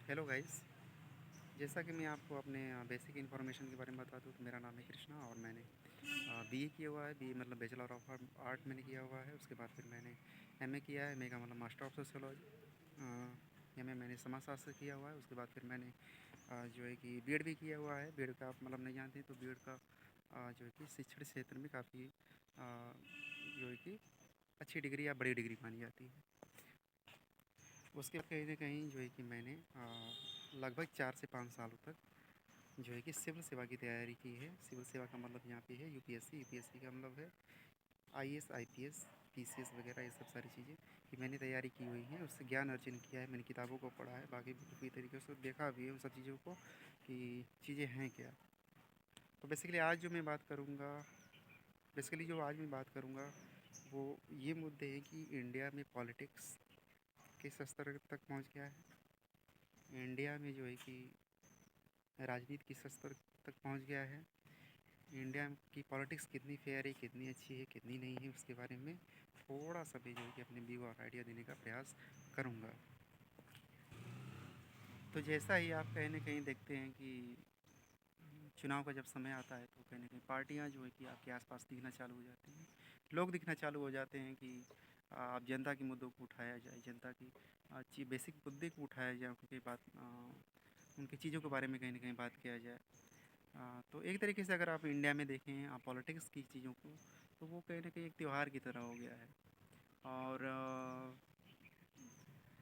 Hello guys. जैसा कि मैं आपको अपने बेसिक इन्फॉर्मेशन के बारे में बता दूं तो मेरा नाम है कृष्णा और मैंने बीए किया हुआ है। बीए मतलब बैचलर ऑफ आर्ट मैंने किया हुआ है। उसके बाद फिर मैंने एमए किया है। एमए का मतलब मास्टर ऑफ सोशियोलॉजी। एमए मैंने समाजशास्त्र किया हुआ है। उसके बाद फिर मैंने जो है कि बीएड भी किया हुआ है। बीएड का आप मतलब नहीं जानते तो बीएड का जो है कि शिक्षण क्षेत्र में काफ़ी जो है कि अच्छी डिग्री या बड़ी डिग्री मानी जाती है। उसके बाद कहीं ना कहीं जो है कि मैंने लगभग 4 से 5 सालों तक जो है कि सिविल सेवा की तैयारी की है। सिविल सेवा का मतलब यहाँ पे है यूपीएससी। यूपीएससी का मतलब है आईएएस आईपीएस पीसीएस वगैरह ये सब सारी चीज़ें कि मैंने तैयारी की हुई है। उससे ज्ञान अर्जन किया है। मैंने किताबों को पढ़ा है, बाकी पूरी तरीके से देखा भी है उन सब चीज़ों को कि चीज़ें हैं क्या। तो बेसिकली आज जो मैं बात करूँगा बेसिकली जो आज मैं बात करूँगा वो ये मुद्दे हैं कि इंडिया में पॉलिटिक्स किस स्तर तक पहुँच गया है। इंडिया में जो है कि राजनीति किस स्तर तक पहुँच गया है। इंडिया की पॉलिटिक्स कितनी फेयर है, कितनी अच्छी है, कितनी नहीं है, उसके बारे में थोड़ा सा भी जो है कि अपने व्यू और आइडिया देने का प्रयास करूँगा। तो जैसा ही आप कहीं ना कहीं देखते हैं कि चुनाव का जब समय आता है तो कहीं ना कहीं पार्टियां जो है कि आपके आसपास दिखना चालू हो जाती हैं। लोग दिखना चालू हो जाते हैं कि आप जनता के मुद्दों को उठाया जाए, जनता की अच्छी बेसिक मुद्दे को उठाया जाए, उनकी बात उनकी चीज़ों के बारे में कहीं ना कहीं बात किया जाए। तो एक तरीके से अगर आप इंडिया में देखें पॉलिटिक्स की चीज़ों को तो वो कहीं ना कहीं एक त्यौहार की तरह हो गया है। और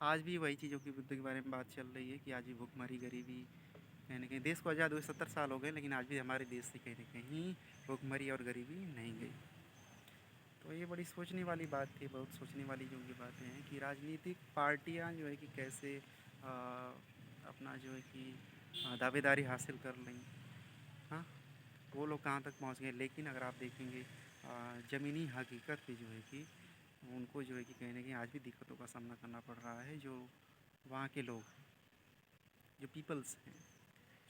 आज भी वही चीज़ों की मुद्दे के बारे में बात चल रही है कि आज भी भुखमरी गरीबी कहीं न कहीं देश को आज़ाद हुए 70 साल हो गए लेकिन आज भी हमारे देश से कहीं न कहीं भुखमरी और गरीबी नहीं गई। तो ये बड़ी सोचने वाली बात थी, बहुत सोचने वाली जो ये बातें हैं कि राजनीतिक पार्टियाँ जो है कि कैसे अपना जो है कि दावेदारी हासिल कर लें। हाँ, वो लोग कहाँ तक पहुँच गए। लेकिन अगर आप देखेंगे ज़मीनी हकीकत पे जो है कि उनको जो है कि कहीं न कहीं आज भी दिक्कतों का सामना करना पड़ रहा है। जो वहाँ के लोग हैं, जो पीपल्स हैं,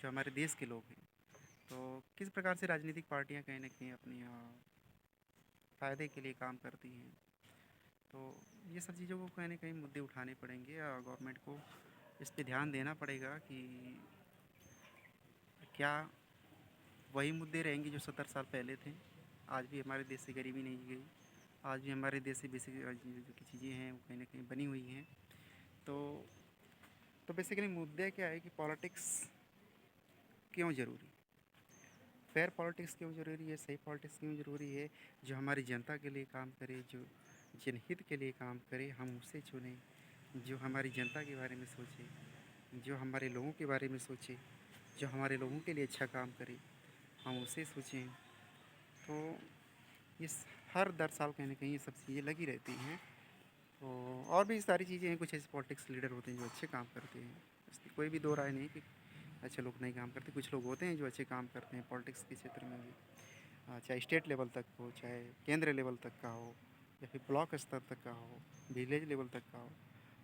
जो हमारे देश के लोग हैं। तो किस प्रकार से राजनीतिक पार्टियां कहीं ना कहीं अपनी फ़ायदे के लिए काम करती हैं। तो ये सब चीज़ों को कहीं ना कहीं मुद्दे उठाने पड़ेंगे और गवर्नमेंट को इस पे ध्यान देना पड़ेगा कि क्या वही मुद्दे रहेंगे जो 70 साल पहले थे। आज भी हमारे देश से गरीबी नहीं गई। आज भी हमारे देश से बेसिक जो की चीज़ें हैं वो कहीं ना कहीं बनी हुई हैं। तो बेसिकली मुद्दे क्या है कि पॉलिटिक्स क्यों ज़रूरी, फेयर पॉलिटिक्स क्यों ज़रूरी है, सही पॉलिटिक्स क्यों ज़रूरी है। जो हमारी जनता के लिए काम करे, जो जनहित के लिए काम करे, हम उसे चुनें। जो हमारी जनता के बारे में सोचे, जो हमारे लोगों के बारे में सोचे, जो हमारे लोगों के लिए अच्छा काम करे, हम उसे सोचें। तो इस हर 10 साल कहीं ना कहीं ये सब चीज़ें लगी रहती हैं। तो और भी सारी चीज़ें हैं, कुछ ऐसे पॉलिटिक्स लीडर होते हैं जो अच्छे काम करते हैं। इसकी कोई भी दो राय नहीं कि अच्छे लोग नहीं काम करते। कुछ लोग होते हैं जो अच्छे काम करते हैं पॉलिटिक्स के क्षेत्र में भी। चाहे स्टेट लेवल तक हो, चाहे केंद्र लेवल तक का हो, या फिर ब्लॉक स्तर तक का हो, विलेज लेवल तक का हो।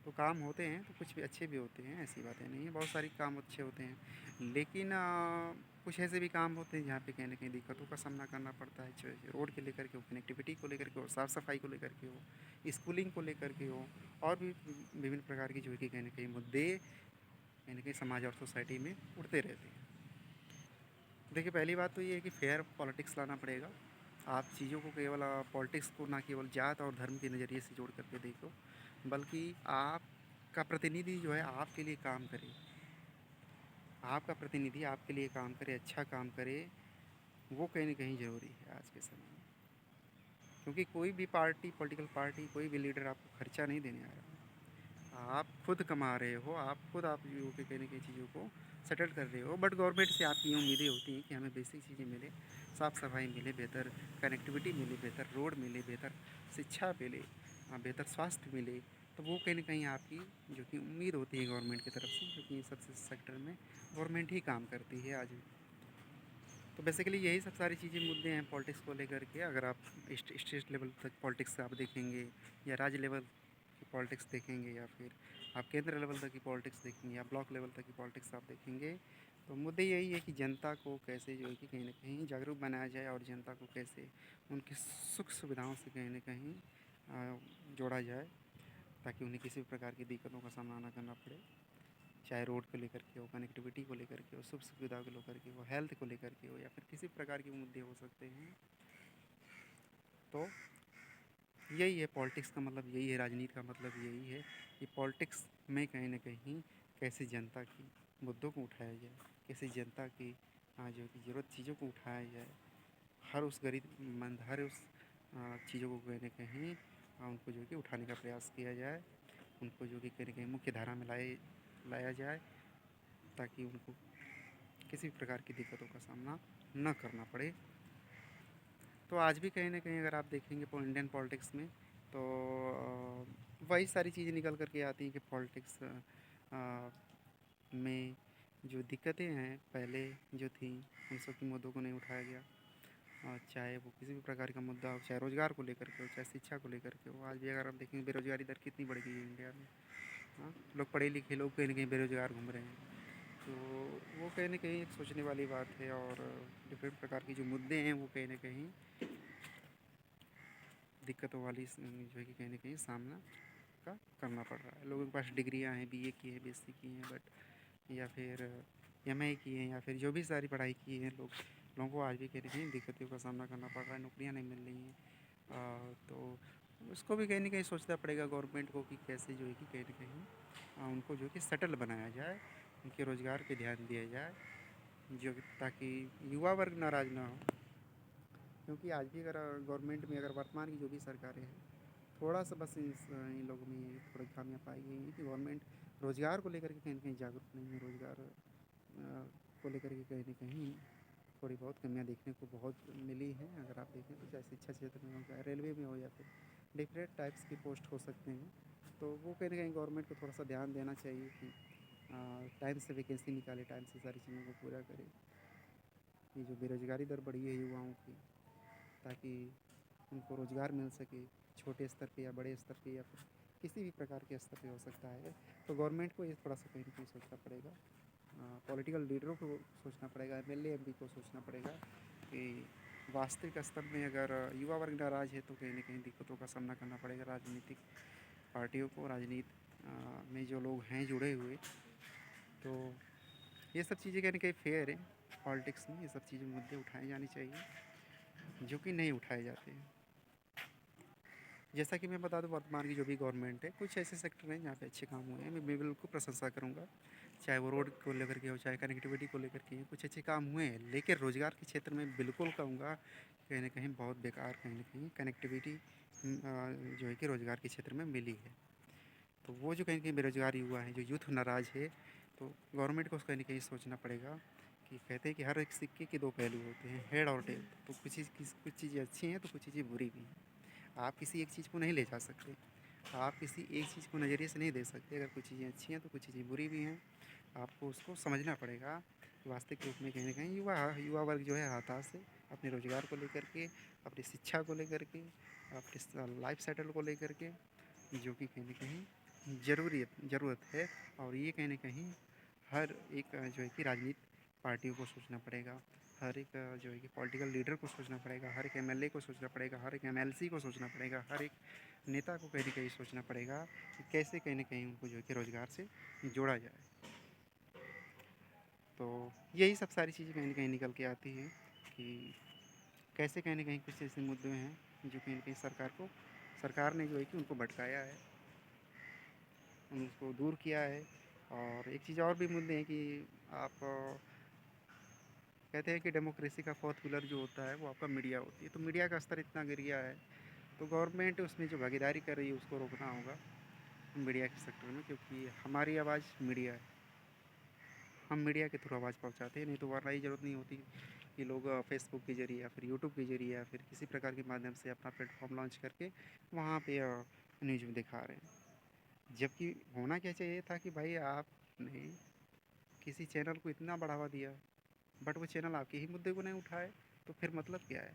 तो काम होते हैं तो कुछ भी अच्छे भी होते हैं, ऐसी बातें नहीं है। बहुत सारी काम अच्छे होते हैं लेकिन कुछ ऐसे भी काम होते हैं जहाँ पे कहीं ना कहीं दिक्कतों का सामना करना पड़ता है। चाहे रोड के लेकर के हो, कनेक्टिविटी को लेकर के हो, साफ़ सफाई को लेकर के हो, स्कूलिंग को लेकर के हो, और भी विभिन्न प्रकार की जो है कि कहीं ना कहीं मुद्दे कहीं ना कहीं समाज और सोसाइटी में उठते रहते हैं। देखिए, पहली बात तो ये है कि फेयर पॉलिटिक्स लाना पड़ेगा। आप चीज़ों को केवल पॉलिटिक्स को ना केवल जात और धर्म के नज़रिए से जोड़ करके देखो, बल्कि आपका प्रतिनिधि जो है आपके लिए काम करे। आपका प्रतिनिधि आपके लिए काम करे, अच्छा काम करे, वो कहीं न कहीं ज़रूरी है आज के समय में। क्योंकि कोई भी पार्टी, पॉलिटिकल पार्टी, कोई भी लीडर आपको खर्चा नहीं देने आ रहा। आप खुद कमा रहे हो, आप खुद आप जो कि कहीं न कहीं चीज़ों को सेटल कर रहे हो। बट गवर्नमेंट से आपकी ये उम्मीदें होती हैं कि हमें बेसिक चीज़ें मिले, साफ़ सफाई मिले, बेहतर कनेक्टिविटी मिले, बेहतर रोड मिले, बेहतर शिक्षा मिले, बेहतर स्वास्थ्य मिले। तो वो कहीं न कहीं आपकी जो कि उम्मीद होती है गवर्नमेंट की तरफ से, क्योंकि ये सब सेक्टर में गवर्नमेंट ही काम करती है आज भी। तो बेसिकली यही सब सारी चीज़ें मुद्दे हैं पॉलिटिक्स को लेकर के। अगर आप स्टेट लेवल तक पॉलिटिक्स आप देखेंगे, या राज्य लेवल की पॉलिटिक्स देखेंगे, या फिर आप केंद्र लेवल तक की पॉलिटिक्स देखेंगे, या ब्लॉक लेवल तक की पॉलिटिक्स आप देखेंगे, तो मुद्दे यही है कि जनता को कैसे जो है कि कहीं ना कहीं जागरूक बनाया जाए, और जनता को कैसे उनकी सुख सुविधाओं से कहीं ना कहीं जोड़ा जाए, ताकि उन्हें किसी भी प्रकार की दिक्कतों का सामना ना करना पड़े। चाहे रोड को लेकर के हो, कनेक्टिविटी को लेकर के हो, सुख सुविधा को लेकर के हो, हेल्थ को लेकर के हो, या फिर किसी प्रकार के मुद्दे हो सकते हैं। तो यही है पॉलिटिक्स का मतलब, यही है राजनीति का मतलब, यही है कि पॉलिटिक्स में कहीं ना कहीं कैसे जनता की मुद्दों को उठाया जाए, कैसे जनता की जो कि ज़रूरत चीज़ों को उठाया जाए, हर उस गरीबमंद, हर उस चीज़ों को कहीं ना कहीं उनको जो कि उठाने का प्रयास किया जाए, उनको जो कि कहीं ना कहीं मुख्य धारा में लाया जाए, ताकि उनको किसी भी प्रकार की दिक्कतों का सामना न करना पड़े। तो आज भी कहीं ना कहीं अगर आप देखेंगे इंडियन पॉलिटिक्स में, तो वही सारी चीज़ें निकल कर के आती हैं कि पॉलिटिक्स में जो दिक्कतें हैं पहले जो थी, उन सब की मुद्दों को नहीं उठाया गया। और चाहे वो किसी भी प्रकार का मुद्दा हो, चाहे रोज़गार को लेकर के हो, चाहे शिक्षा को लेकर के हो। आज भी अगर आप देखेंगे बेरोज़गारी दर कितनी बढ़ गई है इंडिया में। हाँ, लोग पढ़े लिखे लोग कहीं ना कहीं बेरोज़गार घूम रहे हैं। तो वो कहीं ना कहीं एक सोचने वाली बात है, और डिफरेंट प्रकार के जो मुद्दे हैं वो कहीं ना कहीं दिक्कतों वाली जो है कि कहीं ना कहीं सामना का करना पड़ रहा है। लोगों के पास डिग्रियां हैं, बीए की है, बीएससी की हैं, बट या फिर एमए की हैं, या फिर जो भी सारी पढ़ाई की है, लोगों को आज भी कहीं ना कहीं दिक्कतों का सामना करना पड़ रहा है, नौकरियां नहीं मिल रही हैं। तो उसको भी कहीं ना कहीं सोचना पड़ेगा गवर्नमेंट को कि कैसे जो है कि कहीं ना कहीं उनको जो कि सेटल बनाया जाए, उनके रोज़गार पे ध्यान दिया जाए, जो ताकि युवा वर्ग नाराज़ ना हो। क्योंकि आज भी अगर गवर्नमेंट में, अगर वर्तमान की जो भी सरकारें हैं, थोड़ा सा बस इन लोगों में ये थोड़ी खामियाँ पाई गई हैं कि गवर्नमेंट रोज़गार को लेकर के कहीं ना कहीं जागरूक नहीं है। रोज़गार को लेकर के कहीं ना कहीं थोड़ी बहुत कमियाँ देखने को बहुत मिली हैं। अगर आप देखें तो चाहे शिक्षा क्षेत्र में हो, चाहे रेलवे में हो, या फिर डिफरेंट टाइप्स की पोस्ट हो सकते हैं, तो वो कहीं ना कहीं गवर्नमेंट को थोड़ा सा ध्यान देना चाहिए कि टाइम से वैकेंसी निकाले, टाइम से सारी चीज़ों को पूरा करे। ये जो बेरोज़गारी दर बढ़ी है युवाओं की, ताकि उनको रोज़गार मिल सके, छोटे स्तर पे या बड़े स्तर पे, या फिर किसी भी प्रकार के स्तर पे हो सकता है। तो गवर्नमेंट को ये थोड़ा सा कहीं ना कहीं सोचना पड़ेगा, पॉलिटिकल लीडरों को सोचना पड़ेगा, एमएलए एमपी को सोचना पड़ेगा कि वास्तविक स्तर में अगर युवा वर्ग नाराज़ है तो कहीं ना कहीं दिक्कतों का सामना करना पड़ेगा राजनीतिक पार्टियों को, राजनीति में जो लोग हैं जुड़े हुए। तो ये सब चीज़ें कहीं ना कहीं फेयर है। पॉलिटिक्स में ये सब चीज़ें मुद्दे उठाए जाने चाहिए जो कि नहीं उठाए जाते हैं। जैसा कि मैं बता दूं, वर्तमान की जो भी गवर्नमेंट है, कुछ ऐसे सेक्टर हैं जहाँ पे अच्छे काम हुए हैं, मैं बिल्कुल प्रशंसा करूँगा। चाहे वो रोड को लेकर के हो, चाहे कनेक्टिविटी को लेकर के, कुछ अच्छे काम हुए हैं। लेकिन रोज़गार के क्षेत्र में बिल्कुल कहूँगा कहीं ना कहीं बहुत बेकार, कहीं ना कहीं कनेक्टिविटी जो है कि रोज़गार के क्षेत्र में मिली है। तो वो जो कहीं ना कहीं बेरोज़गार युवा है, जो यूथ नाराज़ है, तो गवर्नमेंट को कहीं ना कहीं सोचना पड़ेगा कि कहते हैं कि हर एक सिक्के के दो पहलू होते हैं, हेड और टेल। तो कुछ चीज़ें अच्छी हैं तो कुछ चीज़ें बुरी भी हैं। आप किसी एक चीज़ को नहीं ले जा सकते, आप किसी एक चीज़ को नज़रिए से नहीं देख सकते। अगर कुछ चीज़ें अच्छी हैं तो कुछ चीज़ें बुरी भी हैं। आपको उसको समझना पड़ेगा। वास्तविक रूप में कहीं न कहीं युवा युवा वर्ग जो है हताश है, अपने रोज़गार को लेकर के, अपनी शिक्षा को लेकर के, अपने लाइफ सेटल को लेकर के, जो कि कहीं न कहीं ज़रूरत है। और ये कहीं न कहीं हर एक जो है कि राजनीतिक पार्टियों को सोचना पड़ेगा, हर एक जो है कि पॉलिटिकल लीडर को सोचना पड़ेगा, हर एक एमएलए को सोचना पड़ेगा, हर एक एमएलसी को सोचना पड़ेगा, हर एक नेता को कहीं न कहीं सोचना पड़ेगा कि कैसे कहीं न कहीं उनको जो है कि रोज़गार से जोड़ा जाए। तो यही सब सारी चीज़ें कहीं न कहीं निकल के आती हैं कि कैसे कहीं न कहीं कुछ ऐसे मुद्दे हैं जो कहीं न कहीं सरकार ने जो है कि उनको भटकाया है, उनको दूर किया है। और एक चीज़ और भी मुद्दे हैं कि आप कहते हैं कि डेमोक्रेसी का फोर्थ पिलर जो होता है वो आपका मीडिया होती है। तो मीडिया का स्तर इतना गिर गया है, तो गवर्नमेंट उसमें जो भागीदारी कर रही है उसको रोकना होगा मीडिया के सेक्टर में, क्योंकि हमारी आवाज़ मीडिया है। हम मीडिया के थ्रू आवाज़ पहुँचाते हैं, नहीं तो वरना ही ज़रूरत नहीं होती कि लोग फेसबुक के ज़रिए या फिर यूट्यूब के ज़रिए या फिर किसी प्रकार के माध्यम से अपना प्लेटफॉर्म लॉन्च करके वहाँ पे न्यूज़ में दिखा रहे हैं। जबकि होना क्या चाहिए था कि भाई आपने किसी चैनल को इतना बढ़ावा दिया, बट वो चैनल आपके ही मुद्दे को नहीं उठाए, तो फिर मतलब क्या है।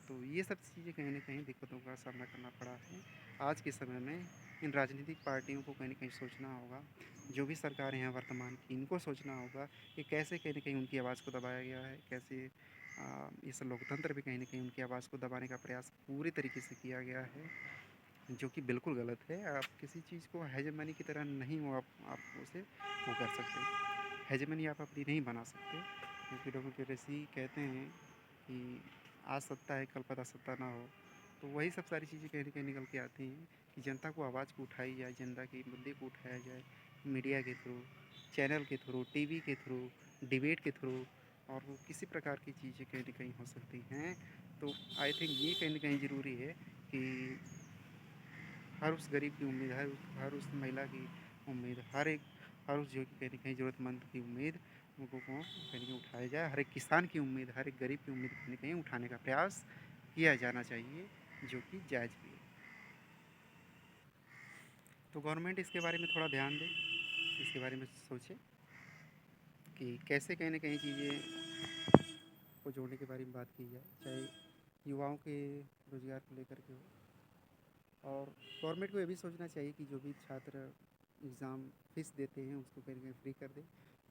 तो ये सब चीज़ें कहीं न कहीं दिक्कतों का सामना करना पड़ा है। आज के समय में इन राजनीतिक पार्टियों को कहीं न कहीं सोचना होगा, जो भी सरकारें हैं वर्तमान की, इनको सोचना होगा कि कैसे कहीं न कहीं उनकी आवाज़ को दबाया गया है, कैसे इस लोकतंत्र भी कहीं न कहीं उनकी आवाज़ को दबाने का प्रयास पूरी तरीके से किया गया है। जो कि बिल्कुल गलत है। आप किसी चीज़ को हेजेमनी की तरह नहीं वो आप उसे वो कर सकते। हेजेमनी आप अपनी नहीं बना सकते, क्योंकि डेमोक्रेसी कहते हैं कि आज सत्ता है कल पता सत्ता ना हो। तो वही सब सारी चीज़ें कहीं न कहीं निकल के आती हैं कि जनता को आवाज़ को उठाई जाए, जनता के मुद्दे को उठाया जाए मीडिया के थ्रू, चैनल के थ्रू, टीवी के थ्रू, डिबेट के थ्रू, और वो किसी प्रकार की चीज़ें कहीं न कहीं हो सकती हैं। तो आई थिंक ये कहीं न कहीं ज़रूरी है कि हर उस गरीब की उम्मीद, हर उस महिला की उम्मीद, हर उस जो कि कहीं न कहीं ज़रूरतमंद की उम्मीद उनको को कहीं न कहीं उठाया जाए। हर एक किसान की उम्मीद, हर एक गरीब की उम्मीद कहीं न कहीं उठाने का प्रयास किया जाना चाहिए, जो कि जायज़ भी है। तो गवर्नमेंट इसके बारे में थोड़ा ध्यान दे, इसके बारे में सोचे कि कैसे कहीं न कहीं चीज़ें को जोड़ने के बारे में बात की जाए, चाहे युवाओं के रोज़गार को लेकर के हो। और गवर्नमेंट को ये भी सोचना चाहिए कि जो भी छात्र एग्ज़ाम फ़ीस देते हैं उसको कहीं न कहीं फ्री कर दे।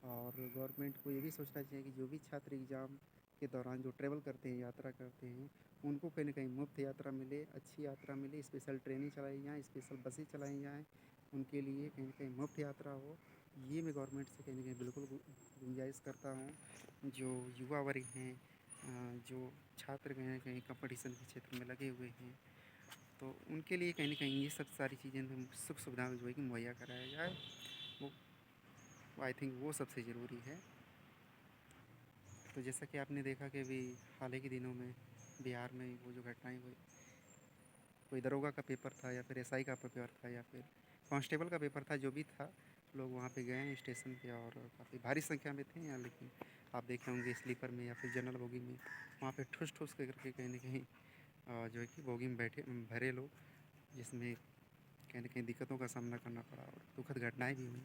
और गवर्नमेंट को ये भी सोचना चाहिए कि जो भी छात्र एग्ज़ाम के दौरान जो ट्रैवल करते हैं, यात्रा करते हैं, उनको कहीं न कहीं मुफ़्त यात्रा मिले, अच्छी यात्रा मिले, स्पेशल ट्रेनें चलाई जाएँ, स्पेशल बसें चलाई जाएँ, उनके लिए कहीं न कहीं मुफ़्त यात्रा हो। ये मैं गवर्नमेंट से कहीं न कहीं बिल्कुल गुंजाइश करता हूँ। जो युवा वर्ग हैं, जो छात्र कहीं न कहीं कॉम्पिटिशन के क्षेत्र में लगे हुए हैं, तो उनके लिए कहीं न कहीं ये सब सारी चीज़ें सुख सुविधा जो है कि मुहैया कराया जाए। वो आई थिंक वो सबसे ज़रूरी है। तो जैसा कि आपने देखा कि अभी हाल ही के दिनों में बिहार में वो जो घटनाएँ हुई, कोई दरोगा का पेपर था या फिर एसआई का पेपर था या फिर कांस्टेबल का पेपर था, जो भी था, लोग वहाँ पे गए हैं स्टेशन पे और काफ़ी भारी संख्या में थे। या लेकिन आप देखे होंगे स्लीपर में या फिर जनरल बोगी में वहाँ पे ठुस-ठुस के करके कहीं न कहीं जो है कि बोगी में बैठे भरे लोग, जिसमें कहीं न कहीं दिक्कतों का सामना करना पड़ा और दुखद घटनाएँ भी हुई।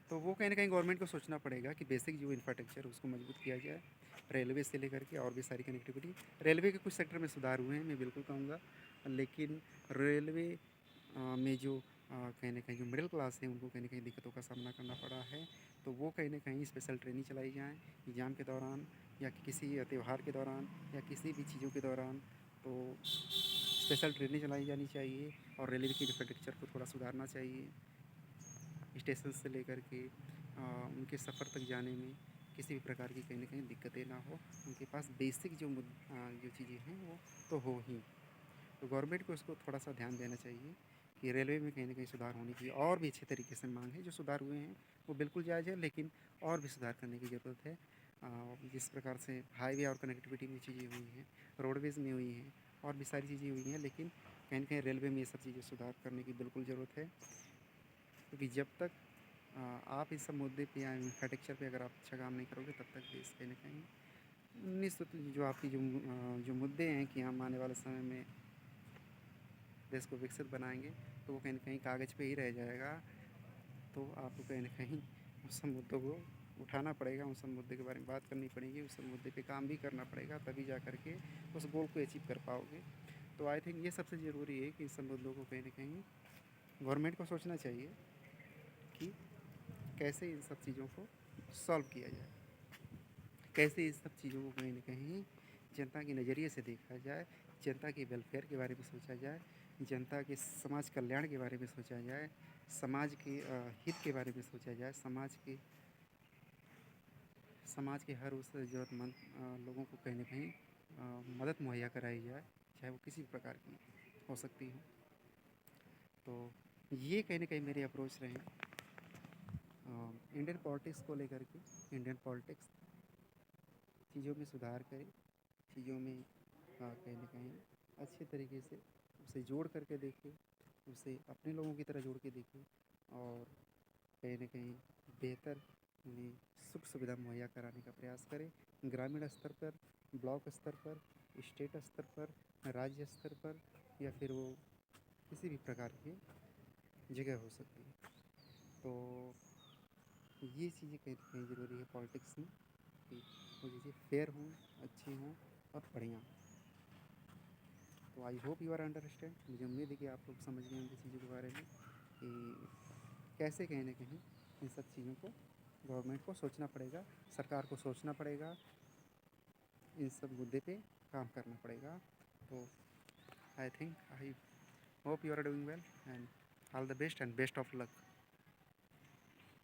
तो वो कहीं न कहीं गवर्नमेंट को सोचना पड़ेगा कि बेसिक जो इंफ्रास्ट्रक्चर है उसको मजबूत किया जाए। रेलवे से लेकर के और भी सारी कनेक्टिविटी, रेलवे के कुछ सेक्टर में सुधार हुए हैं, मैं बिल्कुल कहूँगा। लेकिन रेलवे में जो कहीं न कहीं जो मिडिल क्लास है उनको कहीं न कहीं दिक्कतों का सामना करना पड़ा है। तो वो कहीं न कहीं स्पेशल ट्रेनें चलाई जाएँ एग्ज़ाम के दौरान या किसी त्योहार के दौरान या किसी भी चीज़ों के दौरान। तो स्पेशल ट्रेनें चलाई जानी चाहिए और रेलवे की इंफ्रास्ट्रक्चर को थोड़ा सुधारना चाहिए। स्टेशन से लेकर के उनके सफ़र तक जाने में किसी भी प्रकार की कहीं न कहीं दिक्कतें ना हो। उनके पास बेसिक जो चीज़ें हैं वो तो हो ही। तो गवर्नमेंट को इसको थोड़ा-सा ध्यान देना चाहिए कि रेलवे में कहीं न कहीं सुधार होने की और भी अच्छे तरीके से माँग है। जो सुधार हुए हैं वो बिल्कुल जायज़ है, लेकिन और भी सुधार करने की ज़रूरत है। जिस प्रकार से हाईवे और कनेक्टिविटी में चीज़ें हुई हैं, रोडवेज़ में हुई हैं और भी सारी चीज़ें हुई हैं, लेकिन कहीं न कहीं रेलवे में ये सब चीज़ें सुधार करने की बिल्कुल ज़रूरत है। क्योंकि जब तक आप इस सब मुद्दे पे या इंफ्रास्ट्रक्चर पे अगर आप अच्छा काम नहीं करोगे, तब तक देश कहीं न कहीं निश्चित जो आपकी जो मुद्दे हैं कि हम आने वाले समय में देश को विकसित बनाएँगे, तो वो कहीं न कहीं कागज़ पे ही रह जाएगा। तो आपको कहीं न कहीं उस सब मुद्दों को उठाना पड़ेगा, उस सब मुद्दे के बारे में बात करनी पड़ेगी, उस सब मुद्दे पे काम भी करना पड़ेगा, तभी जा कर के उस गोल को अचीव कर पाओगे। तो आई थिंक ये सबसे ज़रूरी है कि इस सब मुद्दों को कहीं न कहीं गवर्नमेंट को सोचना चाहिए कि कैसे इन सब चीज़ों को सॉल्व किया जाए। कैसे इस सब चीज़ों को कहीं न कहीं जनता के नज़रिए से देखा जाए, जनता के वेलफेयर के बारे में सोचा जाए, जनता के समाज कल्याण के बारे में सोचा जाए, समाज के हित के बारे में सोचा जाए, समाज के हर उस ज़रूरतमंद लोगों को कहीं न कहीं मदद मुहैया कराई जाए, चाहे वो किसी भी प्रकार की हो सकती हो। तो ये कहीं न कहीं मेरे अप्रोच रहे इंडियन पॉलिटिक्स को लेकर के। इंडियन पॉलिटिक्स चीज़ों में सुधार करे, चीज़ों में कहीं न कहीं अच्छे तरीके से उसे जोड़ करके देखे, उसे अपने लोगों की तरह जोड़ के देखे और कहीं न कहीं बेहतर उन्हें सुख सुविधा मुहैया कराने का प्रयास करें। ग्रामीण स्तर पर, ब्लॉक स्तर पर, स्टेट स्तर पर, राज्य स्तर पर या फिर वो किसी भी प्रकार की जगह हो सकती है। तो ये चीज़ें कहीं न कहीं ज़रूरी है पॉलिटिक्स में कि वो चीज़ें फेयर हों, अच्छी हों और बढ़िया हों। तो I hope you are understand. मुझे उम्मीद है कि आप लोग समझ गए होंगे चीज़ों के बारे में कि कैसे कहीं न कहीं इन सब चीज़ों को गवर्नमेंट को सोचना पड़ेगा, सरकार को सोचना पड़ेगा, इन सब मुद्दे पे काम करना पड़ेगा। तो I think I Hope you are doing well and all the best and best of luck.